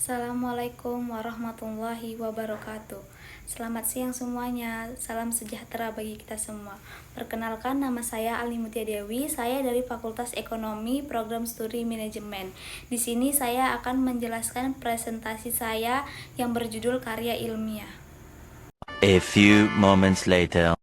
Assalamualaikum warahmatullahi wabarakatuh. Selamat siang semuanya, salam sejahtera bagi kita semua. Perkenalkan, nama saya Ali Mutia Dewi. Saya dari Fakultas Ekonomi, Program Studi Manajemen. Di sini saya akan menjelaskan presentasi saya yang berjudul Karya Ilmiah. A few moments later.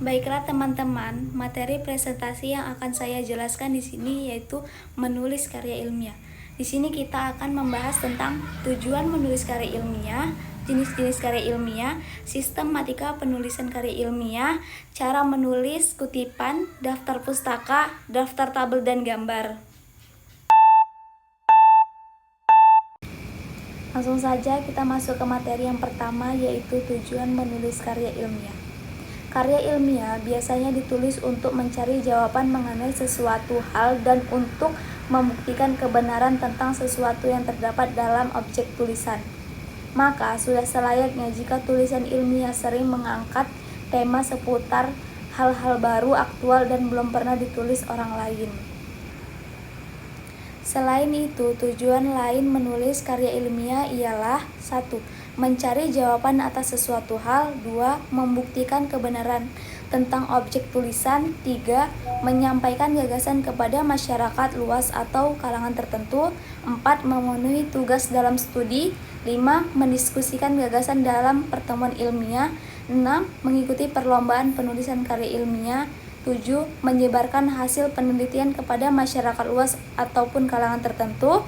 Baiklah teman-teman, materi presentasi yang akan saya jelaskan di sini yaitu menulis karya ilmiah. Di sini kita akan membahas tentang tujuan menulis karya ilmiah, jenis-jenis karya ilmiah, sistematika penulisan karya ilmiah, cara menulis kutipan, daftar pustaka, daftar tabel dan gambar. Langsung saja kita masuk ke materi yang pertama, yaitu tujuan menulis karya ilmiah. Karya ilmiah biasanya ditulis untuk mencari jawaban mengenai sesuatu hal dan untuk membuktikan kebenaran tentang sesuatu yang terdapat dalam objek tulisan. Maka sudah selayaknya jika tulisan ilmiah sering mengangkat tema seputar hal-hal baru, aktual, dan belum pernah ditulis orang lain. Selain itu, tujuan lain menulis karya ilmiah ialah 1. Mencari jawaban atas sesuatu hal. 2. Membuktikan kebenaran tentang objek tulisan. 3. Menyampaikan gagasan kepada masyarakat luas atau kalangan tertentu. 4. Memenuhi tugas dalam studi. 5. Mendiskusikan gagasan dalam pertemuan ilmiah. 6. Mengikuti perlombaan penulisan karya ilmiah. 7. Menyebarkan hasil penelitian kepada masyarakat luas ataupun kalangan tertentu.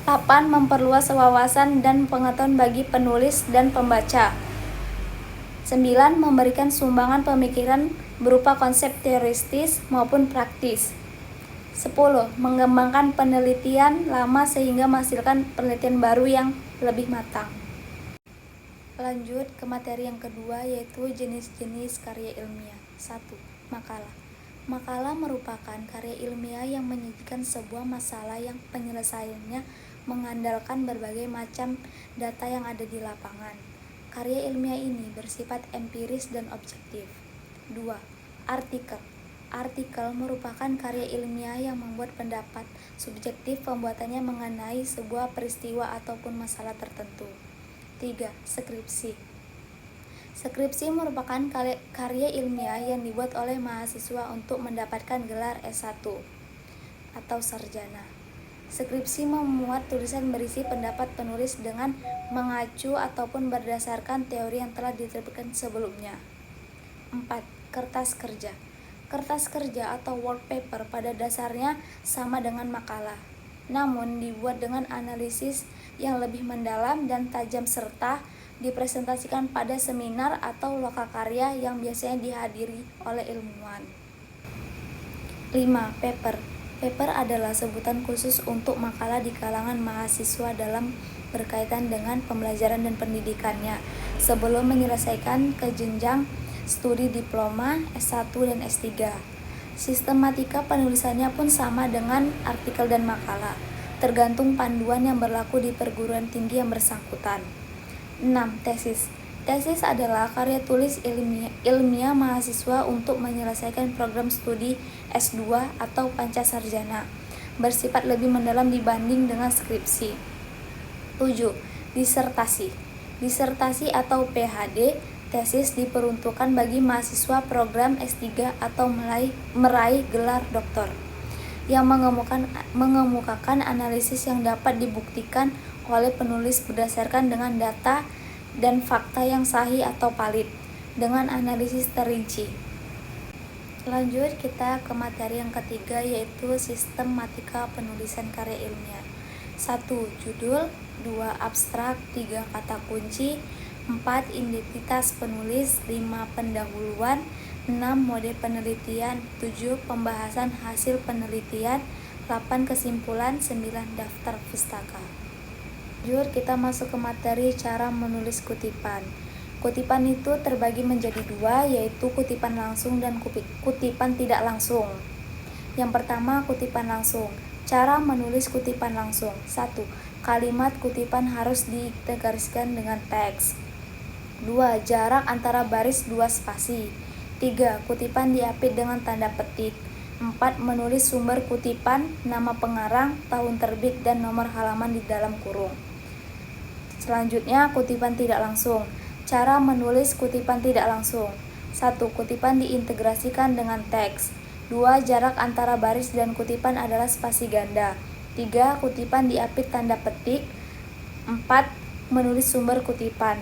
8. Memperluas wawasan dan pengetahuan bagi penulis dan pembaca. 9. Memberikan sumbangan pemikiran berupa konsep teoretis maupun praktis. 10. Mengembangkan penelitian lama sehingga menghasilkan penelitian baru yang lebih matang. Lanjut ke materi yang kedua, yaitu jenis-jenis karya ilmiah. 1. Makalah. Makalah merupakan karya ilmiah yang menyajikan sebuah masalah yang penyelesaiannya mengandalkan berbagai macam data yang ada di lapangan. Karya ilmiah ini bersifat empiris dan objektif. 2. Artikel. Artikel merupakan karya ilmiah yang membuat pendapat subjektif pembuatannya mengenai sebuah peristiwa ataupun masalah tertentu. 3. Skripsi. Skripsi merupakan karya ilmiah yang dibuat oleh mahasiswa untuk mendapatkan gelar S1 atau sarjana. Skripsi memuat tulisan berisi pendapat penulis dengan mengacu ataupun berdasarkan teori yang telah diterbitkan sebelumnya. 4. Kertas kerja. Kertas kerja atau work paper pada dasarnya sama dengan makalah, namun dibuat dengan analisis yang lebih mendalam dan tajam serta dipresentasikan pada seminar atau lokakarya yang biasanya dihadiri oleh ilmuwan. 5. Paper. Paper adalah sebutan khusus untuk makalah di kalangan mahasiswa dalam berkaitan dengan pembelajaran dan pendidikannya sebelum menyelesaikan ke jenjang studi diploma, S1 dan S3. Sistematika penulisannya pun sama dengan artikel dan makalah, tergantung panduan yang berlaku di perguruan tinggi yang bersangkutan. 6. Tesis. Tesis adalah karya tulis ilmiah mahasiswa untuk menyelesaikan program studi S2 atau pancasarjana, bersifat lebih mendalam dibanding dengan skripsi. 7. Disertasi. Disertasi atau PhD, tesis diperuntukkan bagi mahasiswa program S3 atau meraih gelar doktor, yang mengemukakan analisis yang dapat dibuktikan oleh penulis berdasarkan dengan data dan fakta yang sahih atau valid dengan analisis terinci. Lanjut kita ke materi yang ketiga, yaitu sistematika penulisan karya ilmiah. 1. Judul. 2. Abstrak. 3. Kata kunci. 4. Identitas penulis. 5. Pendahuluan. 6. Mode penelitian. 7. Pembahasan hasil penelitian. 8. Kesimpulan. 9. Daftar pustaka. Lanjut kita masuk ke materi cara menulis kutipan. Kutipan itu terbagi menjadi dua, yaitu kutipan langsung dan kutipan tidak langsung. Yang pertama, kutipan langsung. Cara menulis kutipan langsung. 1. Kalimat kutipan harus ditegaskan dengan teks. 2. Jarak antara baris 2 spasi. 3. Kutipan diapit dengan tanda petik. 4. Menulis sumber kutipan, nama pengarang, tahun terbit, dan nomor halaman di dalam kurung. Selanjutnya, kutipan tidak langsung. Cara menulis kutipan tidak langsung. 1. Kutipan diintegrasikan dengan teks. 2. Jarak antara baris dan kutipan adalah spasi ganda. 3. Kutipan diapit tanda petik. 4. Menulis sumber kutipan.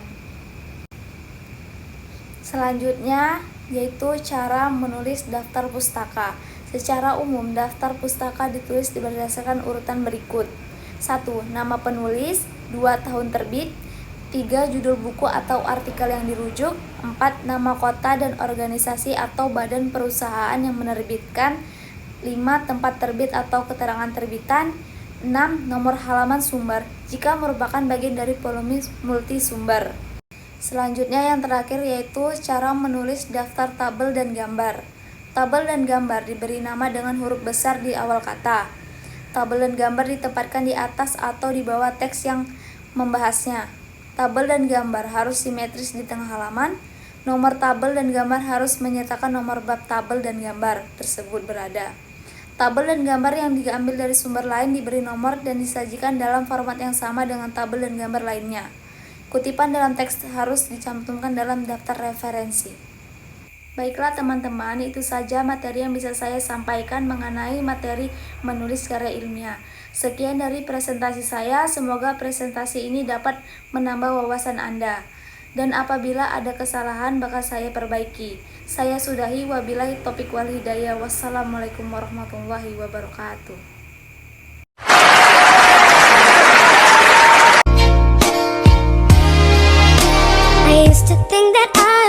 Selanjutnya, yaitu cara menulis daftar pustaka. Secara umum, daftar pustaka ditulis berdasarkan urutan berikut. 1. Nama penulis. 2. Tahun terbit. 3. Judul buku atau artikel yang dirujuk. 4. Nama kota dan organisasi atau badan perusahaan yang menerbitkan. 5. Tempat terbit atau keterangan terbitan. 6. Nomor halaman sumber jika merupakan bagian dari volume multisumber. Selanjutnya yang terakhir yaitu cara menulis daftar tabel dan gambar. Tabel dan gambar diberi nama dengan huruf besar di awal kata. Tabel dan gambar ditempatkan di atas atau di bawah teks yang membahasnya. Tabel dan gambar harus simetris di tengah halaman. Nomor tabel dan gambar harus menyertakan nomor bab tabel dan gambar tersebut berada. Tabel dan gambar yang diambil dari sumber lain diberi nomor dan disajikan dalam format yang sama dengan tabel dan gambar lainnya. Kutipan dalam teks harus dicantumkan dalam daftar referensi. Baiklah teman-teman, itu saja materi yang bisa saya sampaikan mengenai materi menulis karya ilmiah. Sekian dari presentasi saya, semoga presentasi ini dapat menambah wawasan Anda. Dan apabila ada kesalahan bakal saya perbaiki. Saya sudahi, wabillahi taufiq wal hidayah. Wassalamualaikum warahmatullahi wabarakatuh. I used to think that I